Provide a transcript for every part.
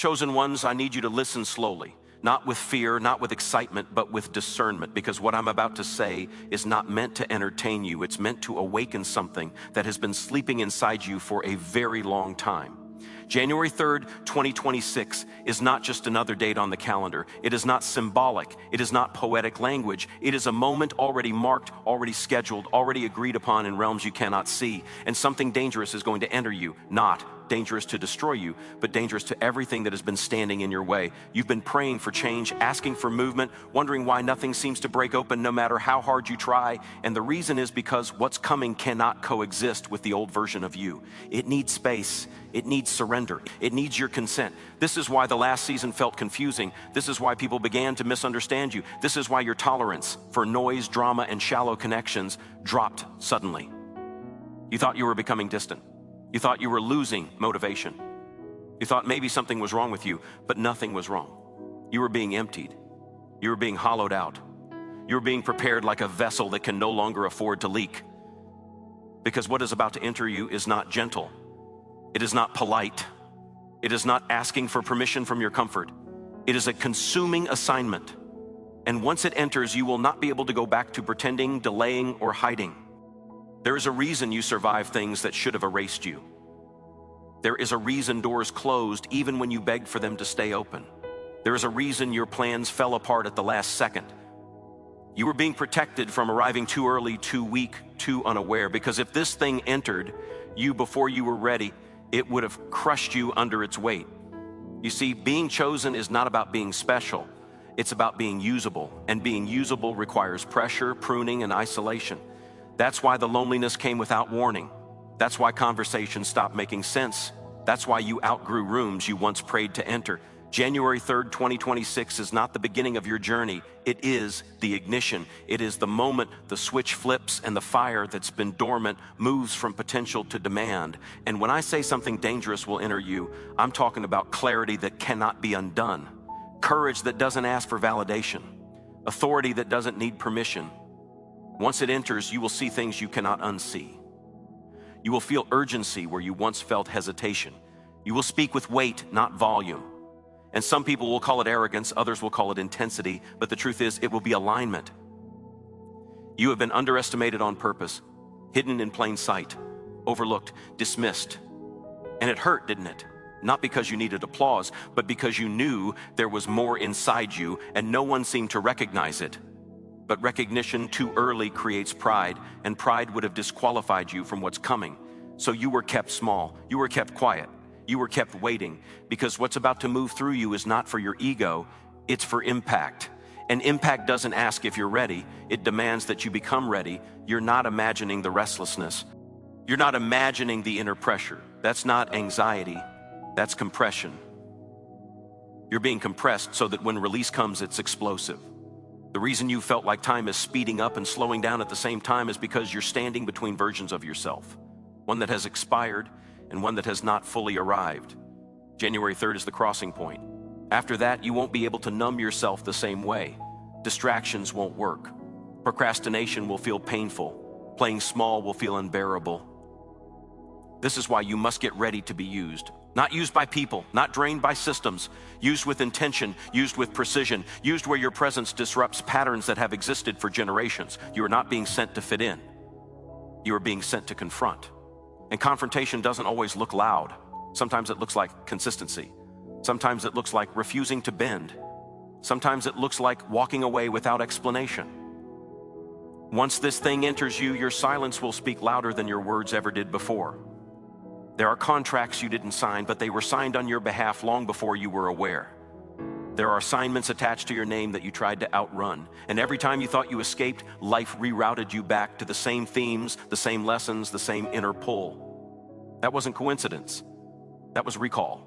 Chosen ones, I need you to listen slowly, not with fear, not with excitement, but with discernment, because what I'm about to say is not meant to entertain you. It's meant to awaken something that has been sleeping inside you for a very long time. January 3rd, 2026 is not just another date on the calendar. It is not symbolic. It is not poetic language. It is a moment already marked, already scheduled, already agreed upon in realms you cannot see. And something dangerous is going to enter you, not dangerous to destroy you, but dangerous to everything that has been standing in your way. You've been praying for change, asking for movement, wondering why nothing seems to break open no matter how hard you try. And the reason is because what's coming cannot coexist with the old version of you. It needs space. It needs surrender. It needs your consent. This is why the last season felt confusing. This is why people began to misunderstand you. This is why your tolerance for noise, drama, and shallow connections dropped suddenly. You thought you were becoming distant. You thought you were losing motivation. You thought maybe something was wrong with you, but nothing was wrong. You were being emptied. You were being hollowed out. You were being prepared like a vessel that can no longer afford to leak. Because what is about to enter you is not gentle. It is not polite. It is not asking for permission from your comfort. It is a consuming assignment. And once it enters, you will not be able to go back to pretending, delaying, or hiding. There is a reason you survive things that should have erased you. There is a reason doors closed even when you begged for them to stay open. There is a reason your plans fell apart at the last second. You were being protected from arriving too early, too weak, too unaware, because if this thing entered you before you were ready, it would have crushed you under its weight. You see, being chosen is not about being special. It's about being usable, and being usable requires pressure, pruning, and isolation. That's why the loneliness came without warning. That's why conversations stopped making sense. That's why you outgrew rooms you once prayed to enter. January 3rd, 2026 is not the beginning of your journey. It is the ignition. It is the moment the switch flips and the fire that's been dormant moves from potential to demand. And when I say something dangerous will enter you, I'm talking about clarity that cannot be undone, courage that doesn't ask for validation, authority that doesn't need permission. Once it enters, you will see things you cannot unsee. You will feel urgency where you once felt hesitation. You will speak with weight, not volume. And some people will call it arrogance, others will call it intensity, but the truth is it will be alignment. You have been underestimated on purpose, hidden in plain sight, overlooked, dismissed. And it hurt, didn't it? Not because you needed applause, but because you knew there was more inside you and no one seemed to recognize it. But recognition too early creates pride, and pride would have disqualified you from what's coming. So you were kept small, you were kept quiet, you were kept waiting, because what's about to move through you is not for your ego, it's for impact. And impact doesn't ask if you're ready, it demands that you become ready. You're not imagining the restlessness. You're not imagining the inner pressure. That's not anxiety, that's compression. You're being compressed so that when release comes, it's explosive. The reason you felt like time is speeding up and slowing down at the same time is because you're standing between versions of yourself, one that has expired and one that has not fully arrived. January 3rd is the crossing point. After that, you won't be able to numb yourself the same way. Distractions won't work. Procrastination will feel painful. Playing small will feel unbearable. This is why you must get ready to be used. Not used by people, not drained by systems, used with intention, used with precision, used where your presence disrupts patterns that have existed for generations. You are not being sent to fit in. You are being sent to confront. And confrontation doesn't always look loud. Sometimes it looks like consistency. Sometimes it looks like refusing to bend. Sometimes it looks like walking away without explanation. Once this thing enters you, your silence will speak louder than your words ever did before. There are contracts you didn't sign, but they were signed on your behalf long before you were aware. There are assignments attached to your name that you tried to outrun. And every time you thought you escaped, life rerouted you back to the same themes, the same lessons, the same inner pull. That wasn't coincidence. That was recall.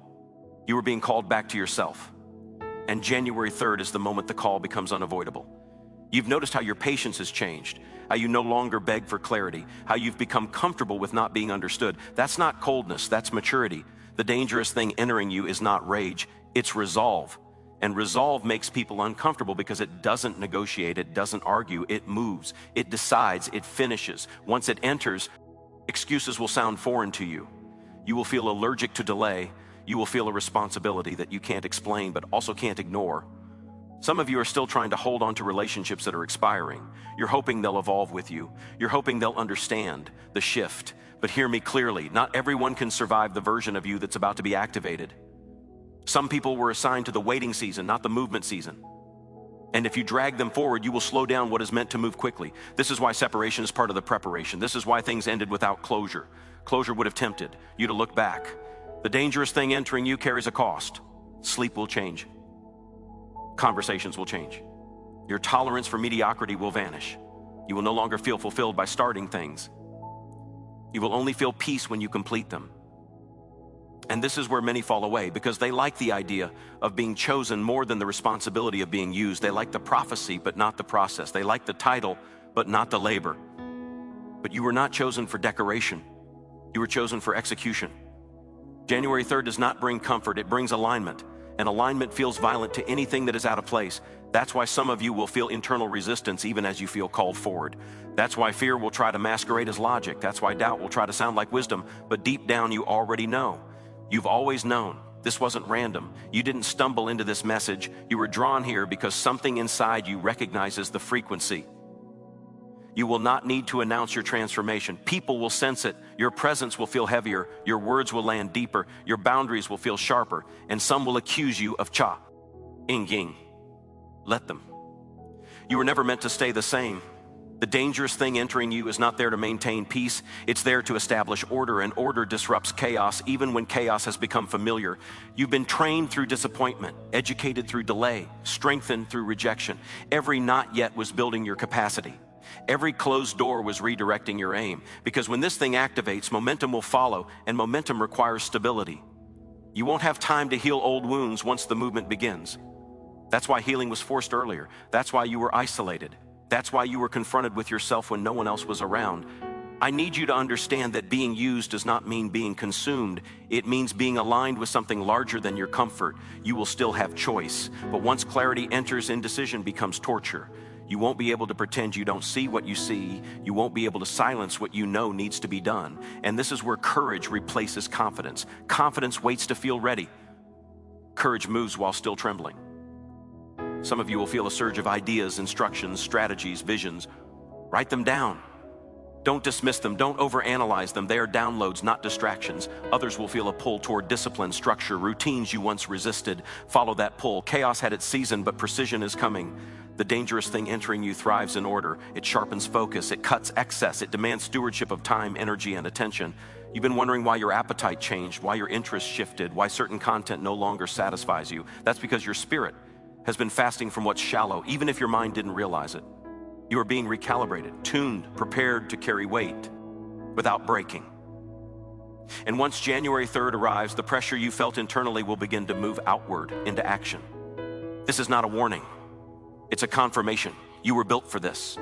You were being called back to yourself. And January 3rd is the moment the call becomes unavoidable. You've noticed how your patience has changed, how you no longer beg for clarity, how you've become comfortable with not being understood. That's not coldness, that's maturity. The dangerous thing entering you is not rage, it's resolve. And resolve makes people uncomfortable because it doesn't negotiate, it doesn't argue, it moves, it decides, it finishes. Once it enters, excuses will sound foreign to you. You will feel allergic to delay. you will feel a responsibility that you can't explain but also can't ignore. Some of you are still trying to hold on to relationships that are expiring. You're hoping they'll evolve with you. You're hoping they'll understand the shift. But hear me clearly, not everyone can survive the version of you that's about to be activated. Some people were assigned to the waiting season, not the movement season. And if you drag them forward, you will slow down what is meant to move quickly. This is why separation is part of the preparation. This is why things ended without closure. Closure would have tempted you to look back. The dangerous thing entering you carries a cost. Sleep will change. Conversations will change. Your tolerance for mediocrity will vanish. You will no longer feel fulfilled by starting things. You will only feel peace when you complete them. And this is where many fall away because they like the idea of being chosen more than the responsibility of being used. They like the prophecy, but not the process. They like the title, but not the labor. But you were not chosen for decoration. You were chosen for execution. January 3rd does not bring comfort, it brings alignment. And alignment feels violent to anything that is out of place. That's why some of you will feel internal resistance even as you feel called forward. That's why fear will try to masquerade as logic. That's why doubt will try to sound like wisdom. But deep down, you already know. You've always known. This wasn't random. You didn't stumble into this message. You were drawn here because something inside you recognizes the frequency. You will not need to announce your transformation. People will sense it. Your presence will feel heavier. Your words will land deeper. Your boundaries will feel sharper. And some will accuse you of cha, ing. Let them. You were never meant to stay the same. The dangerous thing entering you is not there to maintain peace. It's there to establish order, and order disrupts chaos even when chaos has become familiar. You've been trained through disappointment, educated through delay, strengthened through rejection. Every not yet was building your capacity. Every closed door was redirecting your aim, because when this thing activates, momentum will follow, and momentum requires stability. You won't have time to heal old wounds once the movement begins. That's why healing was forced earlier. That's why you were isolated. That's why you were confronted with yourself when no one else was around. I need you to understand that being used does not mean being consumed. It means being aligned with something larger than your comfort. You will still have choice, but once clarity enters, indecision becomes torture. You won't be able to pretend you don't see what you see. You won't be able to silence what you know needs to be done. And this is where courage replaces confidence. Confidence waits to feel ready. Courage moves while still trembling. Some of you will feel a surge of ideas, instructions, strategies, visions. Write them down. Don't dismiss them. Don't overanalyze them. They are downloads, not distractions. Others will feel a pull toward discipline, structure, routines you once resisted. Follow that pull. Chaos had its season, but precision is coming. The dangerous thing entering you thrives in order. It sharpens focus. It cuts excess. It demands stewardship of time, energy, and attention. You've been wondering why your appetite changed, why your interest shifted, why certain content no longer satisfies you. That's because your spirit has been fasting from what's shallow, even if your mind didn't realize it. You are being recalibrated, tuned, prepared to carry weight without breaking. And once January 3rd arrives, the pressure you felt internally will begin to move outward into action. This is not a warning. It's a confirmation. You were built for this.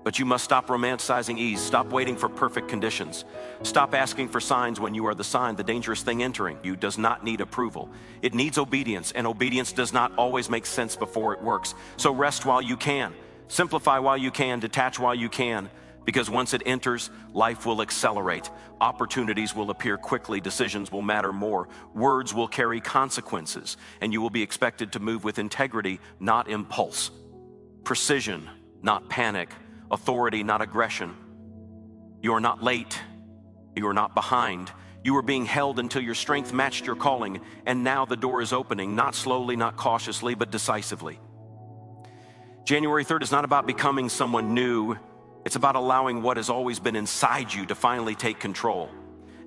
But you must stop romanticizing ease. Stop waiting for perfect conditions. Stop asking for signs when you are the sign. The dangerous thing entering you does not need approval. It needs obedience, and obedience does not always make sense before it works. So rest while you can. Simplify while you can. Detach while you can. Because once it enters, life will accelerate. Opportunities will appear quickly. Decisions will matter more. Words will carry consequences. And you will be expected to move with integrity, not impulse. Precision, not panic. Authority, not aggression. You are not late. You are not behind. You are being held until your strength matched your calling. And now the door is opening, not slowly, not cautiously, but decisively. January 3rd is not about becoming someone new. It's about allowing what has always been inside you to finally take control.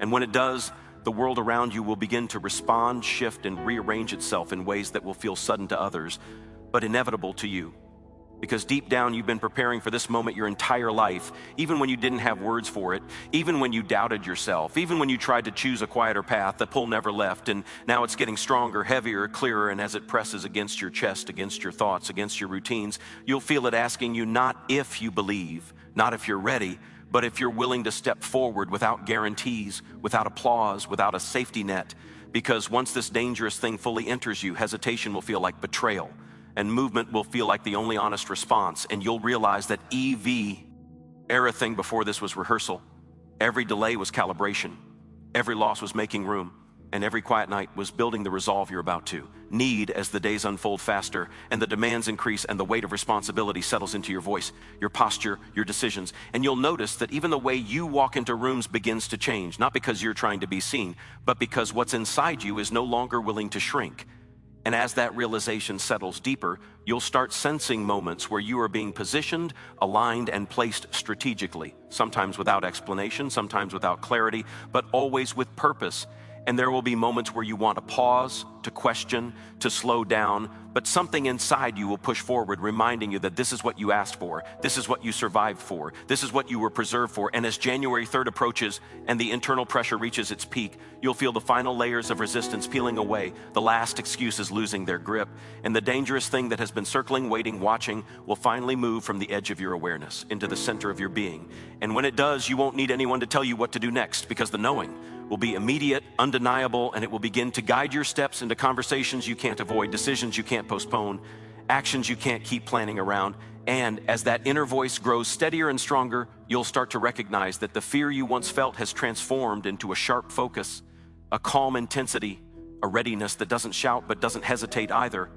And when it does, the world around you will begin to respond, shift, and rearrange itself in ways that will feel sudden to others, but inevitable to you. Because deep down, you've been preparing for this moment your entire life, even when you didn't have words for it, even when you doubted yourself, even when you tried to choose a quieter path, the pull never left, and now it's getting stronger, heavier, clearer, and as it presses against your chest, against your thoughts, against your routines, you'll feel it asking you not if you believe, not if you're ready, but if you're willing to step forward without guarantees, without applause, without a safety net. Because once this dangerous thing fully enters you, hesitation will feel like betrayal. And movement will feel like the only honest response. And you'll realize that everything before this was rehearsal. Every delay was calibration. Every loss was making room. and every quiet night was building the resolve you're about to need as the days unfold faster and the demands increase and the weight of responsibility settles into your voice, your posture, your decisions. And you'll notice that even the way you walk into rooms begins to change, not because you're trying to be seen, but because what's inside you is no longer willing to shrink. And as that realization settles deeper, you'll start sensing moments where you are being positioned, aligned, and placed strategically, sometimes without explanation, sometimes without clarity, but always with purpose. And there will be moments where you want to pause, to question, to slow down, but something inside you will push forward, reminding you that this is what you asked for, this is what you survived for, this is what you were preserved for. And as January 3rd approaches and the internal pressure reaches its peak, you'll feel the final layers of resistance peeling away, the last excuses losing their grip, and the dangerous thing that has been circling, waiting, watching will finally move from the edge of your awareness into the center of your being. And when it does, you won't need anyone to tell you what to do next, because the knowing will be immediate, undeniable, and it will begin to guide your steps into conversations you can't avoid, decisions you can't postpone, actions you can't keep planning around. And as that inner voice grows steadier and stronger, you'll start to recognize that the fear you once felt has transformed into a sharp focus, a calm intensity, a readiness that doesn't shout but doesn't hesitate either.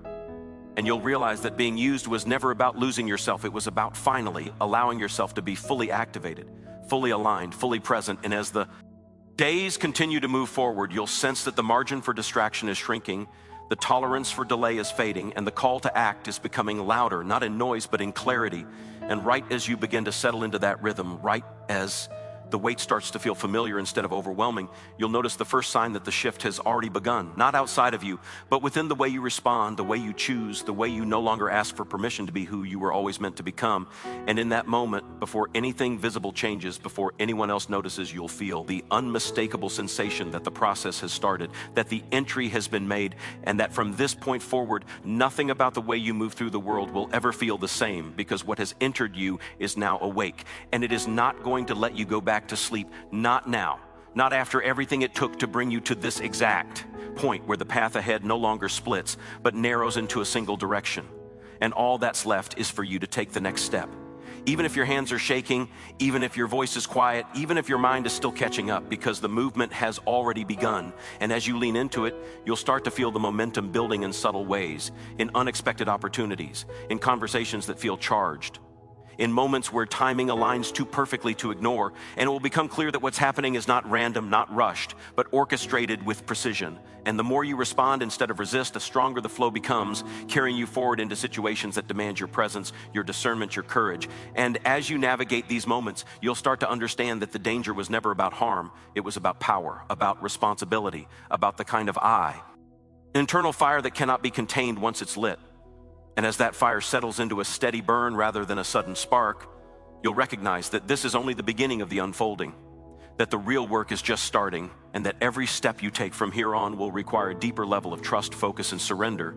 And you'll realize that being used was never about losing yourself. It was about finally allowing yourself to be fully activated, fully aligned, fully present. And as the days continue to move forward, you'll sense that the margin for distraction is shrinking, the tolerance for delay is fading, and the call to act is becoming louder, not in noise, but in clarity. And right as you begin to settle into that rhythm, right as the weight starts to feel familiar instead of overwhelming, you'll notice the first sign that the shift has already begun, not outside of you, but within the way you respond, the way you choose, the way you no longer ask for permission to be who you were always meant to become. And in that moment, before anything visible changes, before anyone else notices, you'll feel the unmistakable sensation that the process has started, that the entry has been made, and that from this point forward, nothing about the way you move through the world will ever feel the same, because what has entered you is now awake, and it is not going to let you go back to sleep. Not now, not after everything it took to bring you to this exact point where the path ahead no longer splits but narrows into a single direction. And all that's left is for you to take the next step. Even if your hands are shaking, even if your voice is quiet, even if your mind is still catching up, because the movement has already begun. And as you lean into it, you'll start to feel the momentum building in subtle ways, in unexpected opportunities, in conversations that feel charged, in moments where timing aligns too perfectly to ignore, and it will become clear that what's happening is not random, not rushed, but orchestrated with precision. And the more you respond instead of resist, the stronger the flow becomes, carrying you forward into situations that demand your presence, your discernment, your courage. And as you navigate these moments, you'll start to understand that the danger was never about harm. It was about power, about responsibility, about the kind of an internal fire that cannot be contained once it's lit. And as that fire settles into a steady burn rather than a sudden spark, you'll recognize that this is only the beginning of the unfolding, that the real work is just starting, and that every step you take from here on will require a deeper level of trust, focus, and surrender.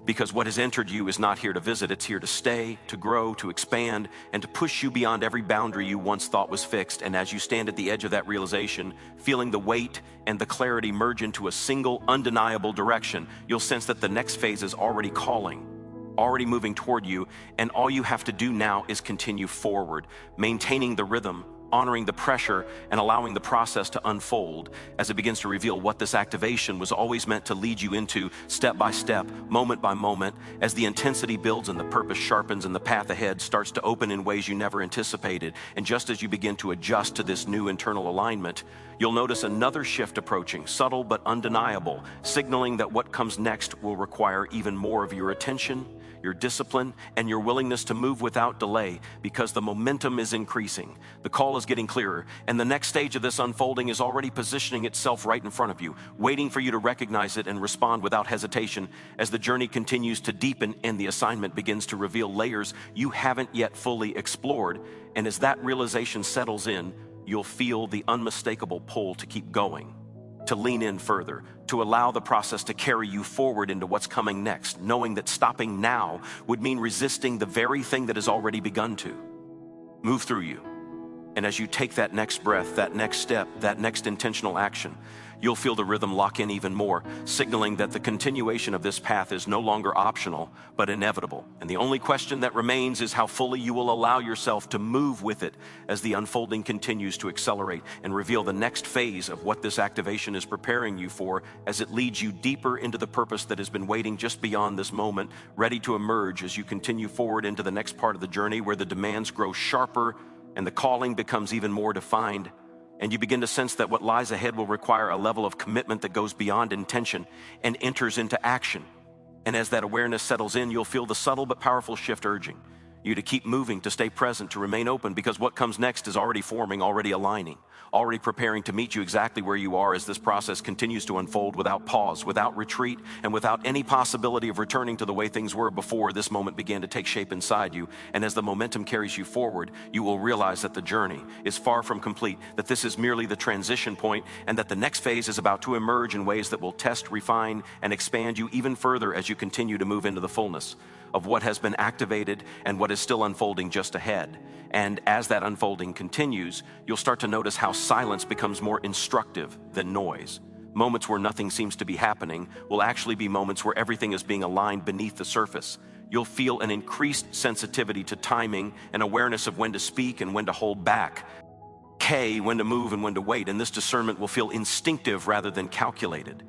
Because what has entered you is not here to visit, it's here to stay, to grow, to expand, and to push you beyond every boundary you once thought was fixed. And as you stand at the edge of that realization, feeling the weight and the clarity merge into a single, undeniable direction, you'll sense that the next phase is already calling, already moving toward you, and all you have to do now is continue forward, maintaining the rhythm, honoring the pressure, and allowing the process to unfold as it begins to reveal what this activation was always meant to lead you into, step by step, moment by moment, as the intensity builds and the purpose sharpens and the path ahead starts to open in ways you never anticipated. And just as you begin to adjust to this new internal alignment, you'll notice another shift approaching, subtle but undeniable, signaling that what comes next will require even more of your attention, your discipline, and your willingness to move without delay, because the momentum is increasing, the call is getting clearer, and the next stage of this unfolding is already positioning itself right in front of you, waiting for you to recognize it and respond without hesitation as the journey continues to deepen and the assignment begins to reveal layers you haven't yet fully explored. And as that realization settles in, you'll feel the unmistakable pull to keep going, to lean in further, to allow the process to carry you forward into what's coming next, knowing that stopping now would mean resisting the very thing that has already begun to move through you. And as you take that next breath, that next step, that next intentional action, you'll feel the rhythm lock in even more, signaling that the continuation of this path is no longer optional, but inevitable. And the only question that remains is how fully you will allow yourself to move with it as the unfolding continues to accelerate and reveal the next phase of what this activation is preparing you for as it leads you deeper into the purpose that has been waiting just beyond this moment, ready to emerge as you continue forward into the next part of the journey where the demands grow sharper and the calling becomes even more defined. And you begin to sense that what lies ahead will require a level of commitment that goes beyond intention and enters into action. And as that awareness settles in, you'll feel the subtle but powerful shift urging you to keep moving, to stay present, to remain open, because what comes next is already forming, already aligning, already preparing to meet you exactly where you are as this process continues to unfold without pause, without retreat, and without any possibility of returning to the way things were before this moment began to take shape inside you. And as the momentum carries you forward, you will realize that the journey is far from complete, that this is merely the transition point, and that the next phase is about to emerge in ways that will test, refine, and expand you even further as you continue to move into the fullness of what has been activated and what is still unfolding just ahead. And as that unfolding continues, you'll start to notice how silence becomes more instructive than noise. Moments where nothing seems to be happening will actually be moments where everything is being aligned beneath the surface. You'll feel an increased sensitivity to timing and awareness of when to speak and when to hold back. When to move and when to wait. And this discernment will feel instinctive rather than calculated.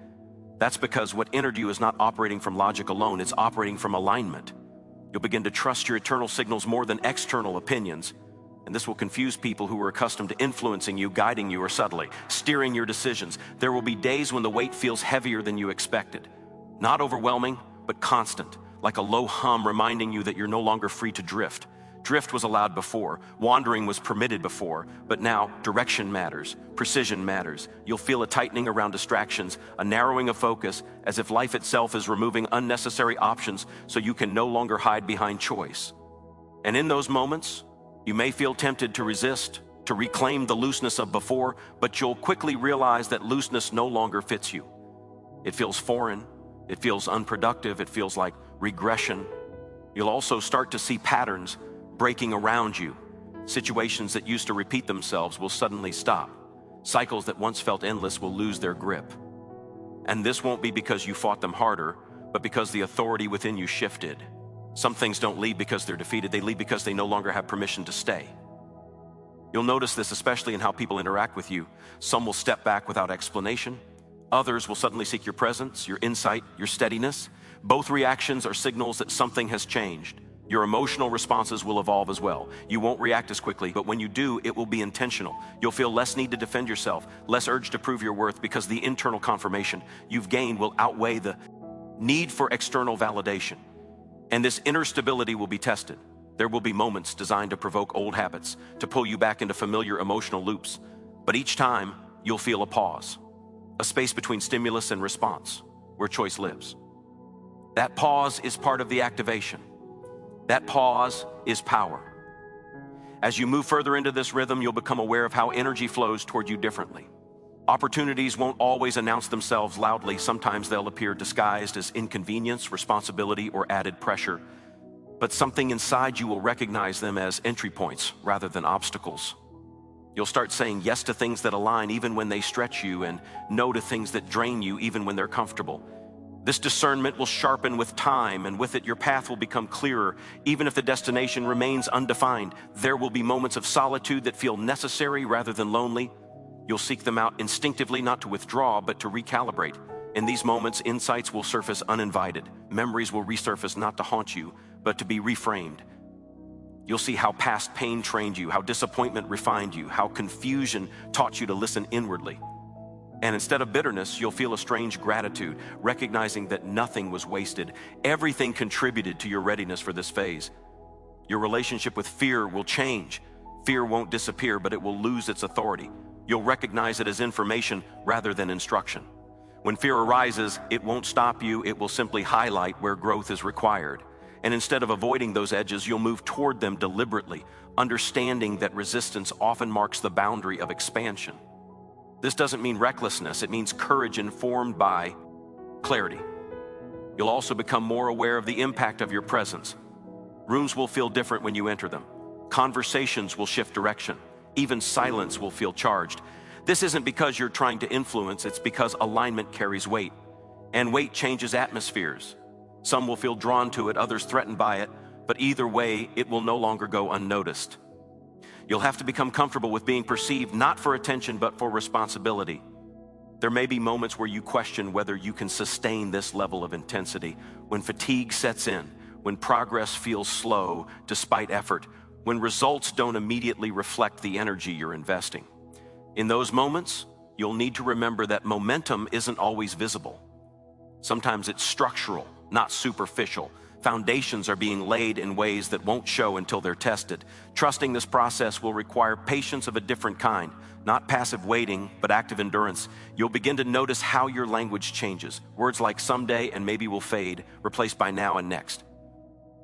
That's because what entered you is not operating from logic alone, it's operating from alignment. You'll begin to trust your internal signals more than external opinions, and this will confuse people who are accustomed to influencing you, guiding you, or subtly steering your decisions. There will be days when the weight feels heavier than you expected. Not overwhelming, but constant, like a low hum reminding you that you're no longer free to drift. Drift was allowed before, wandering was permitted before, but now direction matters, precision matters. You'll feel a tightening around distractions, a narrowing of focus, as if life itself is removing unnecessary options so you can no longer hide behind choice. And in those moments, you may feel tempted to resist, to reclaim the looseness of before, but you'll quickly realize that looseness no longer fits you. It feels foreign, it feels unproductive, it feels like regression. You'll also start to see patterns breaking around you. Situations that used to repeat themselves will suddenly stop. Cycles that once felt endless will lose their grip. And this won't be because you fought them harder, but because the authority within you shifted. Some things don't leave because they're defeated, they leave because they no longer have permission to stay. You'll notice this especially in how people interact with you. Some will step back without explanation. Others will suddenly seek your presence, your insight, your steadiness. Both reactions are signals that something has changed. Your emotional responses will evolve as well. You won't react as quickly, but when you do, it will be intentional. You'll feel less need to defend yourself, less urge to prove your worth, because the internal confirmation you've gained will outweigh the need for external validation. And this inner stability will be tested. There will be moments designed to provoke old habits, to pull you back into familiar emotional loops. But each time, you'll feel a pause, a space between stimulus and response, where choice lives. That pause is part of the activation. That pause is power. As you move further into this rhythm, you'll become aware of how energy flows toward you differently. Opportunities won't always announce themselves loudly. Sometimes they'll appear disguised as inconvenience, responsibility, or added pressure. But something inside you will recognize them as entry points rather than obstacles. You'll start saying yes to things that align even when they stretch you, and no to things that drain you even when they're comfortable. This discernment will sharpen with time, and with it your path will become clearer. Even if the destination remains undefined, there will be moments of solitude that feel necessary rather than lonely. You'll seek them out instinctively, not to withdraw, but to recalibrate. In these moments, insights will surface uninvited. Memories will resurface not to haunt you, but to be reframed. You'll see how past pain trained you, how disappointment refined you, how confusion taught you to listen inwardly. And instead of bitterness, you'll feel a strange gratitude, recognizing that nothing was wasted. Everything contributed to your readiness for this phase. Your relationship with fear will change. Fear won't disappear, but it will lose its authority. You'll recognize it as information rather than instruction. When fear arises, it won't stop you, it will simply highlight where growth is required. And instead of avoiding those edges, you'll move toward them deliberately, understanding that resistance often marks the boundary of expansion. This doesn't mean recklessness, it means courage informed by clarity. You'll also become more aware of the impact of your presence. Rooms will feel different when you enter them. Conversations will shift direction. Even silence will feel charged. This isn't because you're trying to influence, it's because alignment carries weight. And weight changes atmospheres. Some will feel drawn to it, others threatened by it, but either way, it will no longer go unnoticed. You'll have to become comfortable with being perceived not for attention, but for responsibility. There may be moments where you question whether you can sustain this level of intensity, when fatigue sets in, when progress feels slow despite effort, when results don't immediately reflect the energy you're investing. In those moments, you'll need to remember that momentum isn't always visible. Sometimes it's structural, not superficial. Foundations are being laid in ways that won't show until they're tested. Trusting this process will require patience of a different kind, not passive waiting, but active endurance. You'll begin to notice how your language changes. Words like someday and maybe will fade, replaced by now and next.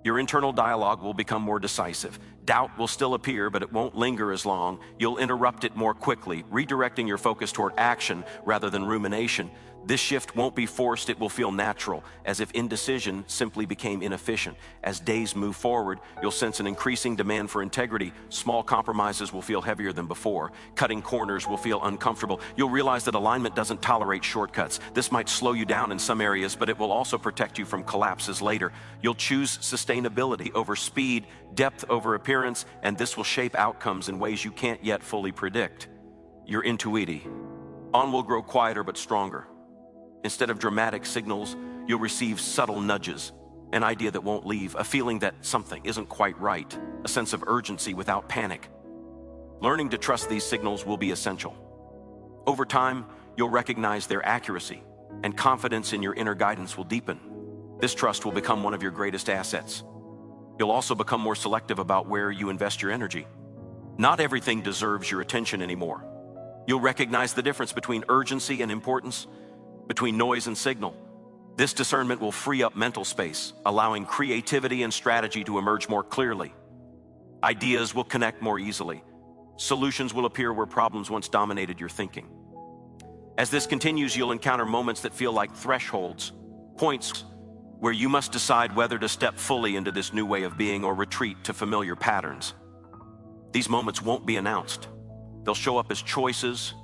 Your internal dialogue will become more decisive. Doubt will still appear, but it won't linger as long. You'll interrupt it more quickly, redirecting your focus toward action rather than rumination. This shift won't be forced, it will feel natural, as if indecision simply became inefficient. As days move forward, you'll sense an increasing demand for integrity. Small compromises will feel heavier than before. Cutting corners will feel uncomfortable. You'll realize that alignment doesn't tolerate shortcuts. This might slow you down in some areas, but it will also protect you from collapses later. You'll choose sustainability over speed, depth over appearance, and this will shape outcomes in ways you can't yet fully predict. Your intuiti. On will grow quieter but stronger. Instead of dramatic signals, you'll receive subtle nudges, an idea that won't leave, a feeling that something isn't quite right, a sense of urgency without panic. Learning to trust these signals will be essential. Over time, you'll recognize their accuracy, and confidence in your inner guidance will deepen. This trust will become one of your greatest assets. You'll also become more selective about where you invest your energy. Not everything deserves your attention anymore. You'll recognize the difference between urgency and importance, between noise and signal. This discernment will free up mental space, allowing creativity and strategy to emerge more clearly. Ideas will connect more easily. Solutions will appear where problems once dominated your thinking. As this continues, you'll encounter moments that feel like thresholds, points where you must decide whether to step fully into this new way of being or retreat to familiar patterns. These moments won't be announced. They'll show up as choices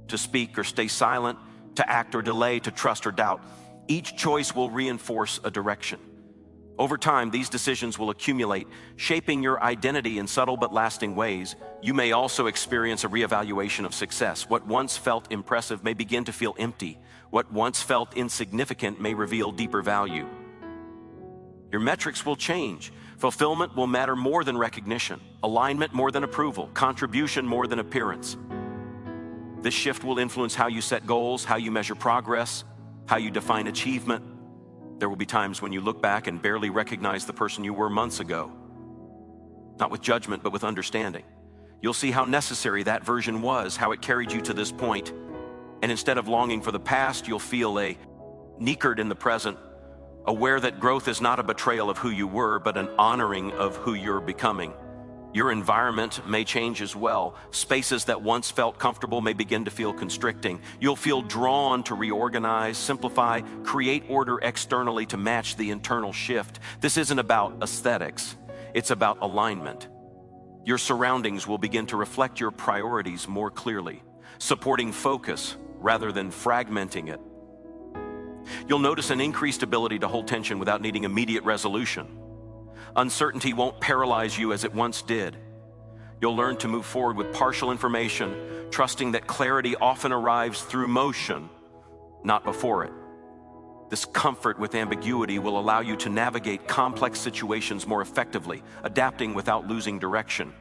to speak or stay silent, to act or delay, to trust or doubt. Each choice will reinforce a direction. Over time, these decisions will accumulate, shaping your identity in subtle but lasting ways. You may also experience a reevaluation of success. What once felt impressive may begin to feel empty. What once felt insignificant may reveal deeper value. Your metrics will change. Fulfillment will matter more than recognition, alignment more than approval, contribution more than appearance. This shift will influence how you set goals, how you measure progress, how you define achievement. There will be times when you look back and barely recognize the person you were months ago. Not with judgment, but with understanding. You'll see how necessary that version was, how it carried you to this point. And instead of longing for the past, you'll feel anchored in the present, aware that growth is not a betrayal of who you were, but an honoring of who you're becoming. Your environment may change as well. Spaces that once felt comfortable may begin to feel constricting. You'll feel drawn to reorganize, simplify, create order externally to match the internal shift. This isn't about aesthetics. It's about alignment. Your surroundings will begin to reflect your priorities more clearly, supporting focus rather than fragmenting it. You'll notice an increased ability to hold tension without needing immediate resolution. Uncertainty won't paralyze you as it once did. You'll learn to move forward with partial information, trusting that clarity often arrives through motion, not before it. This comfort with ambiguity will allow you to navigate complex situations more effectively, adapting without losing direction.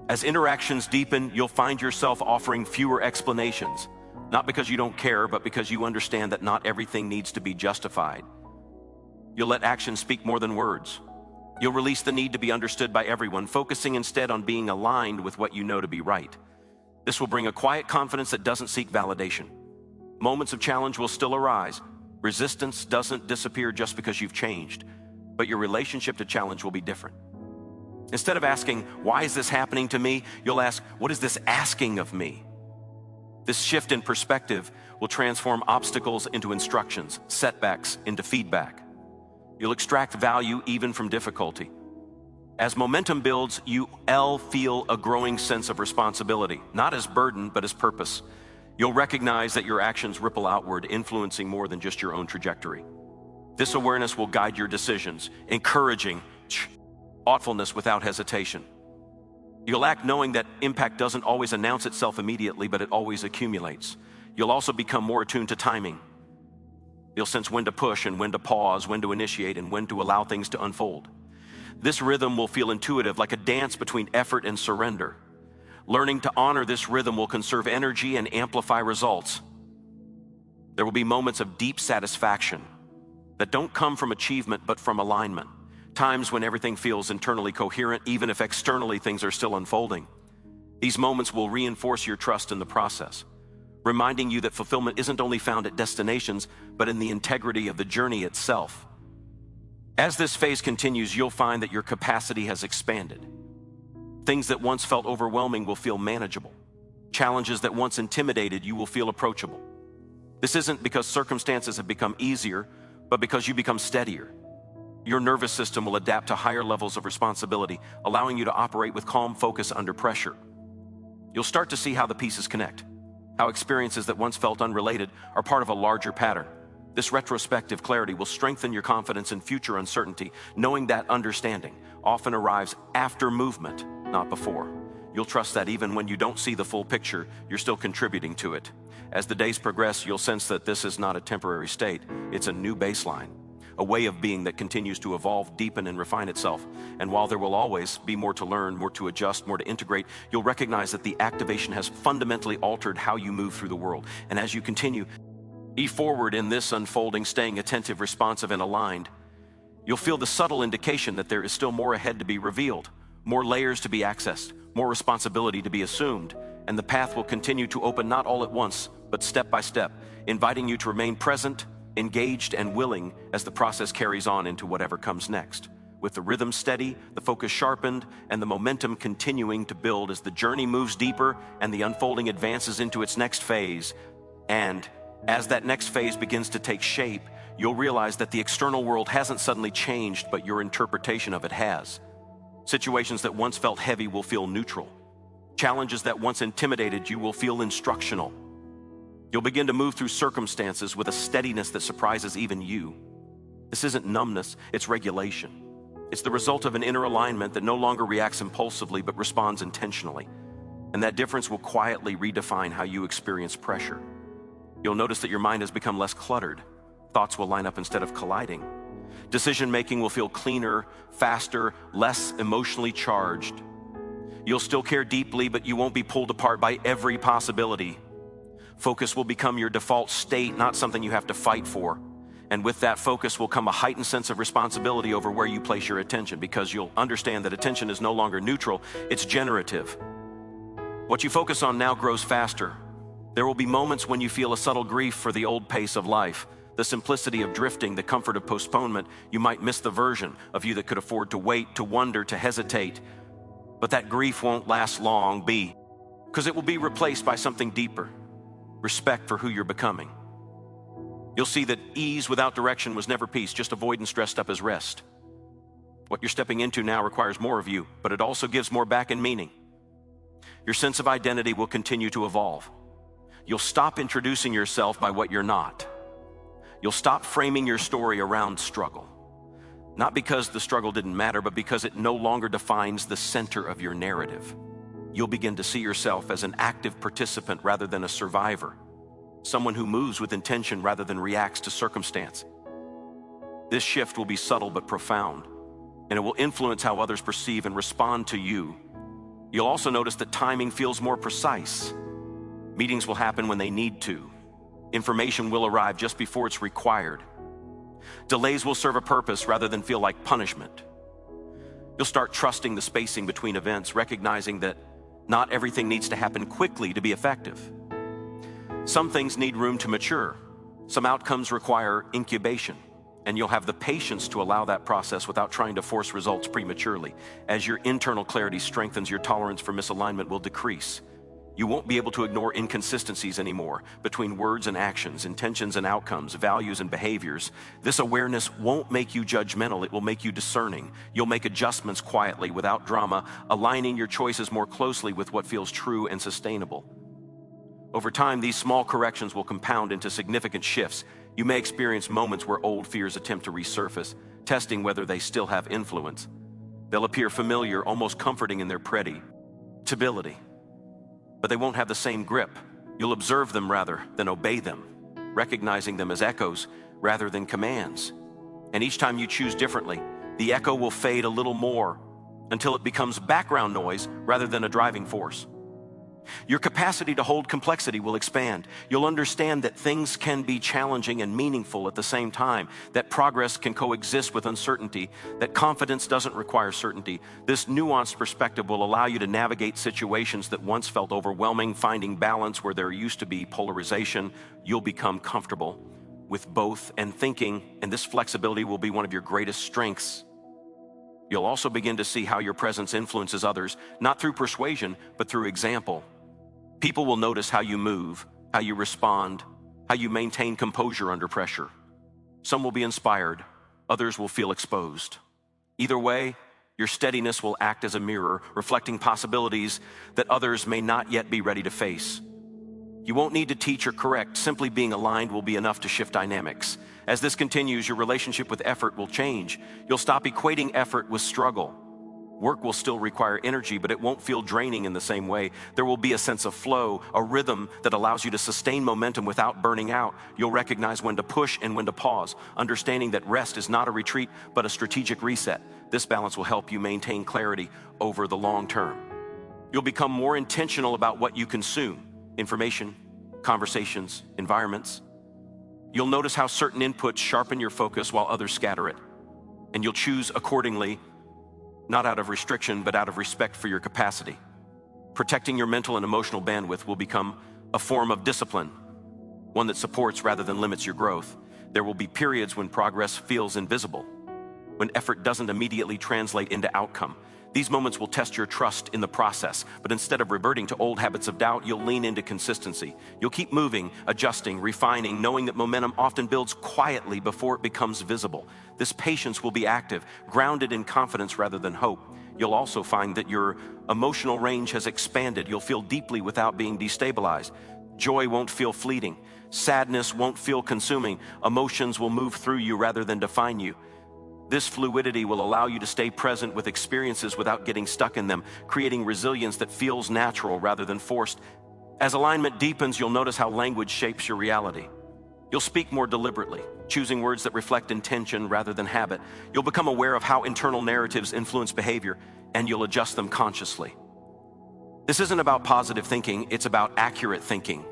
As interactions deepen, you'll find yourself offering fewer explanations, not because you don't care, but because you understand that not everything needs to be justified. You'll let actions speak more than words. You'll release the need to be understood by everyone, focusing instead on being aligned with what you know to be right. This will bring a quiet confidence that doesn't seek validation. Moments of challenge will still arise. Resistance doesn't disappear just because you've changed, but your relationship to challenge will be different. Instead of asking, why is this happening to me? You'll ask, what is this asking of me? This shift in perspective will transform obstacles into instructions, setbacks into feedback. You'll extract value even from difficulty. As momentum builds, you'll feel a growing sense of responsibility, not as burden, but as purpose. You'll recognize that your actions ripple outward, influencing more than just your own trajectory. This awareness will guide your decisions, encouraging thoughtfulness without hesitation. You'll act knowing that impact doesn't always announce itself immediately, but it always accumulates. You'll also become more attuned to timing. You'll sense when to push and when to pause, when to initiate and when to allow things to unfold. This rhythm will feel intuitive, like a dance between effort and surrender. Learning to honor this rhythm will conserve energy and amplify results. There will be moments of deep satisfaction that don't come from achievement, but from alignment. Times when everything feels internally coherent, even if externally things are still unfolding. These moments will reinforce your trust in the process, reminding you that fulfillment isn't only found at destinations, but in the integrity of the journey itself. As this phase continues, you'll find that your capacity has expanded. Things that once felt overwhelming will feel manageable. Challenges that once intimidated you will feel approachable. This isn't because circumstances have become easier, but because you become steadier. Your nervous system will adapt to higher levels of responsibility, allowing you to operate with calm focus under pressure. You'll start to see how the pieces connect, how experiences that once felt unrelated are part of a larger pattern. This retrospective clarity will strengthen your confidence in future uncertainty, knowing that understanding often arrives after movement, not before. You'll trust that even when you don't see the full picture, you're still contributing to it. As the days progress, you'll sense that this is not a temporary state, it's a new baseline, a way of being that continues to evolve, deepen, and refine itself. And while there will always be more to learn, more to adjust, more to integrate, you'll recognize that the activation has fundamentally altered how you move through the world. And as you continue forward in this unfolding, staying attentive, responsive, and aligned, you'll feel the subtle indication that there is still more ahead to be revealed, more layers to be accessed, more responsibility to be assumed, and the path will continue to open not all at once, but step by step, inviting you to remain present, engaged, and willing as the process carries on into whatever comes next. With the rhythm steady, the focus sharpened, and the momentum continuing to build as the journey moves deeper and the unfolding advances into its next phase. And as that next phase begins to take shape, you'll realize that the external world hasn't suddenly changed, but your interpretation of it has. Situations that once felt heavy will feel neutral. Challenges that once intimidated you will feel instructional. You'll begin to move through circumstances with a steadiness that surprises even you. This isn't numbness, it's regulation. It's the result of an inner alignment that no longer reacts impulsively but responds intentionally. And that difference will quietly redefine how you experience pressure. You'll notice that your mind has become less cluttered. Thoughts will line up instead of colliding. Decision-making will feel cleaner, faster, less emotionally charged. You'll still care deeply, but you won't be pulled apart by every possibility. Focus will become your default state, not something you have to fight for. And with that focus will come a heightened sense of responsibility over where you place your attention, because you'll understand that attention is no longer neutral, it's generative. What you focus on now grows faster. There will be moments when you feel a subtle grief for the old pace of life, the simplicity of drifting, the comfort of postponement. You might miss the version of you that could afford to wait, to wonder, to hesitate. But that grief won't last long, because it will be replaced by something deeper, respect for who you're becoming. You'll see that ease without direction was never peace, just avoidance dressed up as rest. What you're stepping into now requires more of you, but it also gives more back in meaning. Your sense of identity will continue to evolve. You'll stop introducing yourself by what you're not. You'll stop framing your story around struggle. Not because the struggle didn't matter, but because it no longer defines the center of your narrative. You'll begin to see yourself as an active participant rather than a survivor. Someone who moves with intention rather than reacts to circumstance. This shift will be subtle but profound, and it will influence how others perceive and respond to you. You'll also notice that timing feels more precise. Meetings will happen when they need to. Information will arrive just before it's required. Delays will serve a purpose rather than feel like punishment. You'll start trusting the spacing between events, recognizing that not everything needs to happen quickly to be effective. Some things need room to mature. Some outcomes require incubation, and you'll have the patience to allow that process without trying to force results prematurely. As your internal clarity strengthens, your tolerance for misalignment will decrease. You won't be able to ignore inconsistencies anymore between words and actions, intentions and outcomes, values and behaviors. This awareness won't make you judgmental, it will make you discerning. You'll make adjustments quietly, without drama, aligning your choices more closely with what feels true and sustainable. Over time, these small corrections will compound into significant shifts. You may experience moments where old fears attempt to resurface, testing whether they still have influence. They'll appear familiar, almost comforting in their predictability, but they won't have the same grip. You'll observe them rather than obey them, recognizing them as echoes rather than commands. And each time you choose differently, the echo will fade a little more until it becomes background noise rather than a driving force. Your capacity to hold complexity will expand. You'll understand that things can be challenging and meaningful at the same time, that progress can coexist with uncertainty, that confidence doesn't require certainty. This nuanced perspective will allow you to navigate situations that once felt overwhelming, finding balance where there used to be polarization. You'll become comfortable with both and thinking, and this flexibility will be one of your greatest strengths. You'll also begin to see how your presence influences others, not through persuasion, but through example. People will notice how you move, how you respond, how you maintain composure under pressure. Some will be inspired, others will feel exposed. Either way, your steadiness will act as a mirror, reflecting possibilities that others may not yet be ready to face. You won't need to teach or correct, simply being aligned will be enough to shift dynamics. As this continues, your relationship with effort will change. You'll stop equating effort with struggle. Work will still require energy, but it won't feel draining in the same way. There will be a sense of flow, a rhythm that allows you to sustain momentum without burning out. You'll recognize when to push and when to pause, understanding that rest is not a retreat, but a strategic reset. This balance will help you maintain clarity over the long term. You'll become more intentional about what you consume: information, conversations, environments. You'll notice how certain inputs sharpen your focus while others scatter it. And you'll choose accordingly, not out of restriction, but out of respect for your capacity. Protecting your mental and emotional bandwidth will become a form of discipline, one that supports rather than limits your growth. There will be periods when progress feels invisible, when effort doesn't immediately translate into outcome. These moments will test your trust in the process, but instead of reverting to old habits of doubt, you'll lean into consistency. You'll keep moving, adjusting, refining, knowing that momentum often builds quietly before it becomes visible. This patience will be active, grounded in confidence rather than hope. You'll also find that your emotional range has expanded. You'll feel deeply without being destabilized. Joy won't feel fleeting. Sadness won't feel consuming. Emotions will move through you rather than define you. This fluidity will allow you to stay present with experiences without getting stuck in them, creating resilience that feels natural rather than forced. As alignment deepens, you'll notice how language shapes your reality. You'll speak more deliberately, choosing words that reflect intention rather than habit. You'll become aware of how internal narratives influence behavior, and you'll adjust them consciously. This isn't about positive thinking, it's about accurate thinking.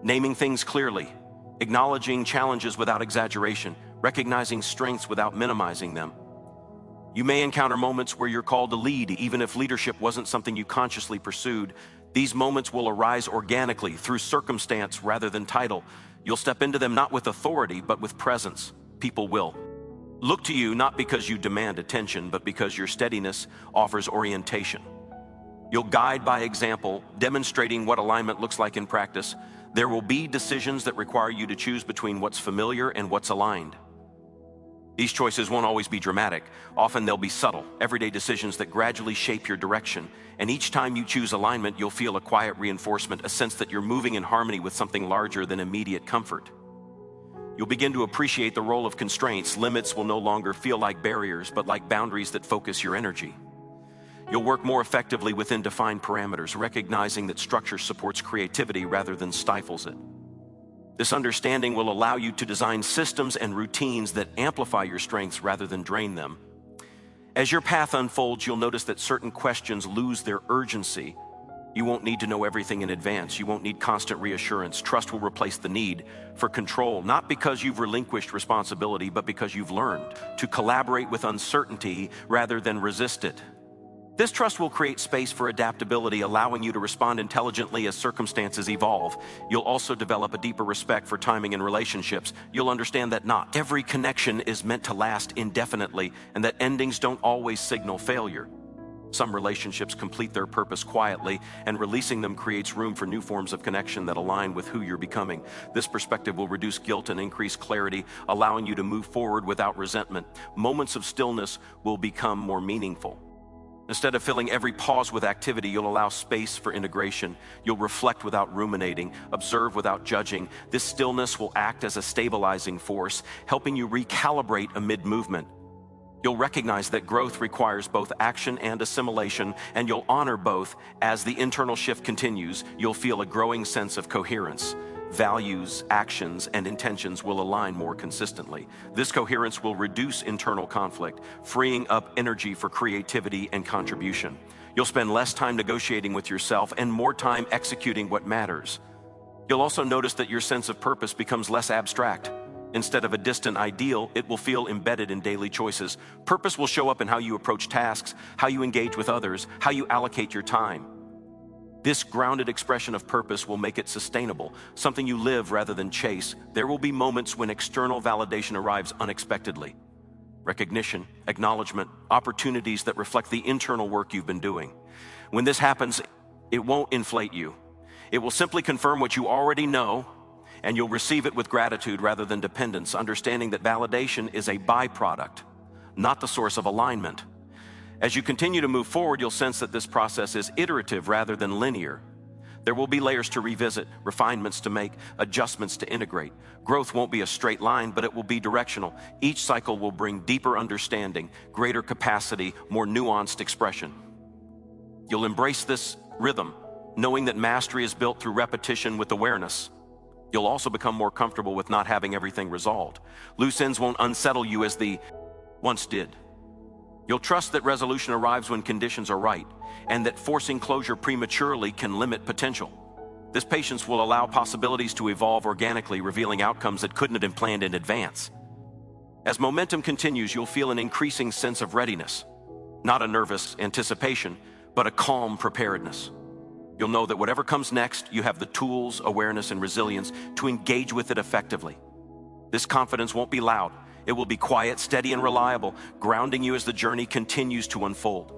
Naming things clearly, acknowledging challenges without exaggeration, recognizing strengths without minimizing them. You may encounter moments where you're called to lead, even if leadership wasn't something you consciously pursued. These moments will arise organically through circumstance rather than title. You'll step into them not with authority, but with presence. People will look to you not because you demand attention, but because your steadiness offers orientation. You'll guide by example, demonstrating what alignment looks like in practice. There will be decisions that require you to choose between what's familiar and what's aligned. These choices won't always be dramatic. Often they'll be subtle, everyday decisions that gradually shape your direction. And each time you choose alignment, you'll feel a quiet reinforcement, a sense that you're moving in harmony with something larger than immediate comfort. You'll begin to appreciate the role of constraints. Limits will no longer feel like barriers, but like boundaries that focus your energy. You'll work more effectively within defined parameters, recognizing that structure supports creativity rather than stifles it. This understanding will allow you to design systems and routines that amplify your strengths rather than drain them. As your path unfolds, you'll notice that certain questions lose their urgency. You won't need to know everything in advance. You won't need constant reassurance. Trust will replace the need for control, not because you've relinquished responsibility, but because you've learned to collaborate with uncertainty rather than resist it. This trust will create space for adaptability, allowing you to respond intelligently as circumstances evolve. You'll also develop a deeper respect for timing in relationships. You'll understand that not every connection is meant to last indefinitely, and that endings don't always signal failure. Some relationships complete their purpose quietly, and releasing them creates room for new forms of connection that align with who you're becoming. This perspective will reduce guilt and increase clarity, allowing you to move forward without resentment. Moments of stillness will become more meaningful. Instead of filling every pause with activity, you'll allow space for integration. You'll reflect without ruminating, observe without judging. This stillness will act as a stabilizing force, helping you recalibrate amid movement. You'll recognize that growth requires both action and assimilation, and you'll honor both. As the internal shift continues, you'll feel a growing sense of coherence. Values, actions, and intentions will align more consistently. This coherence will reduce internal conflict, freeing up energy for creativity and contribution. You'll spend less time negotiating with yourself and more time executing what matters. You'll also notice that your sense of purpose becomes less abstract. Instead of a distant ideal, it will feel embedded in daily choices. Purpose will show up in how you approach tasks, how you engage with others, how you allocate your time. This grounded expression of purpose will make it sustainable, something you live rather than chase. There will be moments when external validation arrives unexpectedly. Recognition, acknowledgement, opportunities that reflect the internal work you've been doing. When this happens, it won't inflate you. It will simply confirm what you already know, and you'll receive it with gratitude rather than dependence, understanding that validation is a byproduct, not the source of alignment. As you continue to move forward, you'll sense that this process is iterative rather than linear. There will be layers to revisit, refinements to make, adjustments to integrate. Growth won't be a straight line, but it will be directional. Each cycle will bring deeper understanding, greater capacity, more nuanced expression. You'll embrace this rhythm, knowing that mastery is built through repetition with awareness. You'll also become more comfortable with not having everything resolved. Loose ends won't unsettle you as they once did. You'll trust that resolution arrives when conditions are right, and that forcing closure prematurely can limit potential. This patience will allow possibilities to evolve organically, revealing outcomes that couldn't have been planned in advance. As momentum continues, you'll feel an increasing sense of readiness, not a nervous anticipation, but a calm preparedness. You'll know that whatever comes next, you have the tools, awareness, and resilience to engage with it effectively. This confidence won't be loud. It will be quiet, steady, and reliable, grounding you as the journey continues to unfold.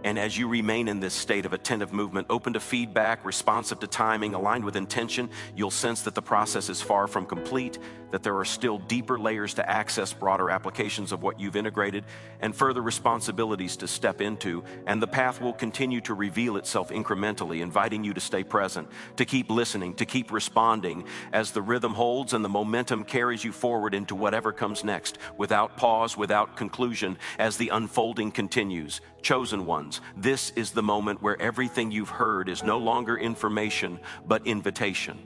And as you remain in this state of attentive movement, open to feedback, responsive to timing, aligned with intention, you'll sense that the process is far from complete, that there are still deeper layers to access, broader applications of what you've integrated, and further responsibilities to step into, and the path will continue to reveal itself incrementally, inviting you to stay present, to keep listening, to keep responding, as the rhythm holds and the momentum carries you forward into whatever comes next, without pause, without conclusion, as the unfolding continues. Chosen ones, this is the moment where everything you've heard is no longer information, but invitation.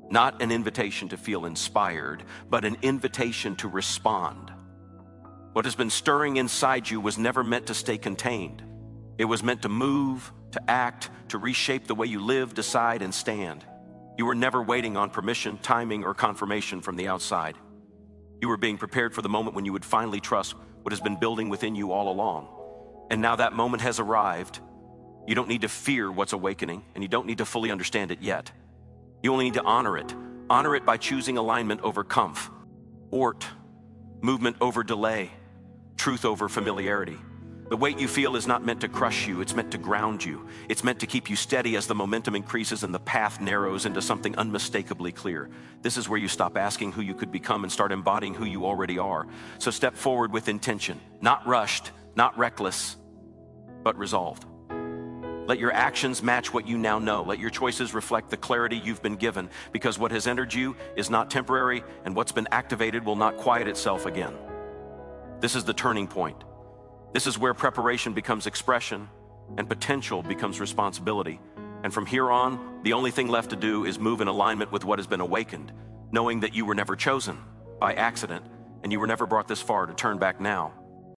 Not an invitation to feel inspired, but an invitation to respond. What has been stirring inside you was never meant to stay contained. It was meant to move, to act, to reshape the way you live, decide, and stand. You were never waiting on permission, timing, or confirmation from the outside. You were being prepared for the moment when you would finally trust what has been building within you all along. And now that moment has arrived. You don't need to fear what's awakening, and you don't need to fully understand it yet. You only need to honor it. Honor it by choosing alignment over comf, movement over delay, truth over familiarity. The weight you feel is not meant to crush you, it's meant to ground you. It's meant to keep you steady as the momentum increases and the path narrows into something unmistakably clear. This is where you stop asking who you could become and start embodying who you already are. So step forward with intention, not rushed, not reckless, but resolved. Let your actions match what you now know. Let your choices reflect the clarity you've been given, because what has entered you is not temporary, and what's been activated will not quiet itself again. This is the turning point. This is where preparation becomes expression and potential becomes responsibility. And from here on, the only thing left to do is move in alignment with what has been awakened, knowing that you were never chosen by accident, and you were never brought this far to turn back now.